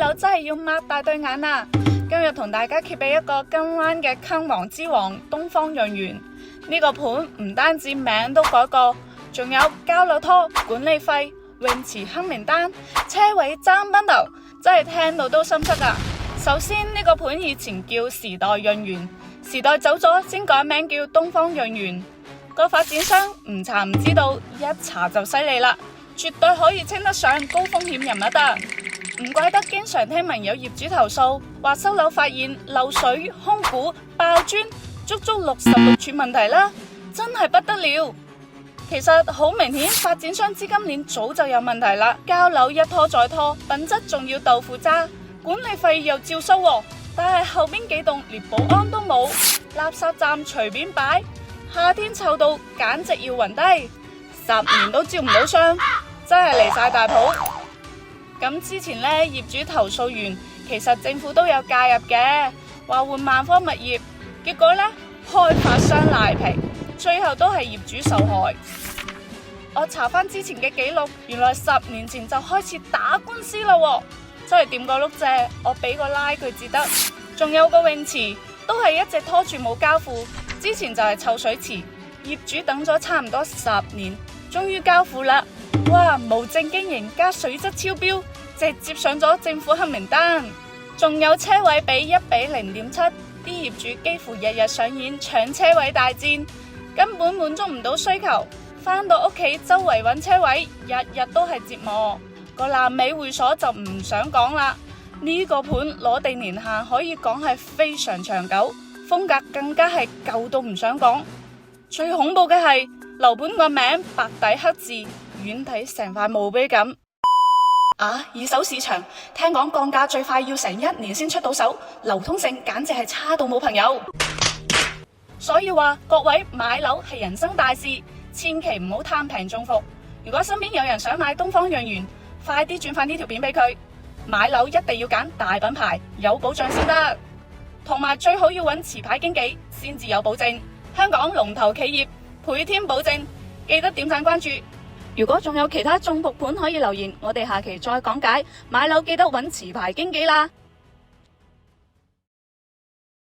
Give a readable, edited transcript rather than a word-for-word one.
樓真係要擘大對眼啊！今日同大家揭秘一個金灣嘅坑王之王東方潤園。呢個盤唔單止名都改過，仲有交樓拖、管理費、泳池黑名單、車位爭崩頭，真係聽到都心塞啊！首先呢個盤以前叫時代潤園，時代走咗先改名叫東方潤園。個發展商唔查唔知道，一查就犀利啦，絕對可以稱得上高風險人物啊！唔怪得經常聽聞有業主投訴，話收樓發現漏水、空鼓、爆磚，足足66處問題啦，真係不得了。其實好明顯，發展商資金鏈早就有問題啦，交樓一拖再拖，品質仲要豆腐渣，管理費又照收喎，但係後邊幾棟連保安都冇，垃圾站隨便擺，夏天臭到簡直要暈低，10年都招唔到商，真係離晒大譜。咁之前呢，業主投訴完，其實政府都有介入嘅，話換萬科物業，結果呢，開發商賴皮，最後都係業主受害。我查翻之前嘅記錄，原來10年前就開始打官司啦喎，真係掂個碌蔗，我俾個拉佢至得。仲有個泳池都係一直拖住冇交付，之前就係臭水池，業主等咗差唔多10年，終於交付啦。哇，無證經營加水質超標，直接上咗政府黑名單。仲有車位比1比0.7，啲業主幾乎日日上演搶車位大戰，根本滿足唔到需求。返到屋企周圍揾車位，日日都係折磨。個爛尾會所就唔想講啦，呢個盤攞地年限可以講係非常長久，風格更加係舊到唔想講。最恐怖嘅係樓盤個名白底黑字，遠睇成塊墓碑咁。二手市場聽講降價最快要成1年先出到手，流通性簡直係差到冇朋友。所以話各位買樓係人生大事，千祈唔好貪平中伏。如果身邊有人想買東方潤園，快啲轉發呢條片俾佢。買樓一定要揀大品牌，有保障先得，同埋最好要揾持牌經紀先至有保證。香港龍頭企業，倍添保證，記得點讚關注。如果仲有其他中伏盤可以留言，我哋下期再講解。買樓記得揾持牌經紀啦。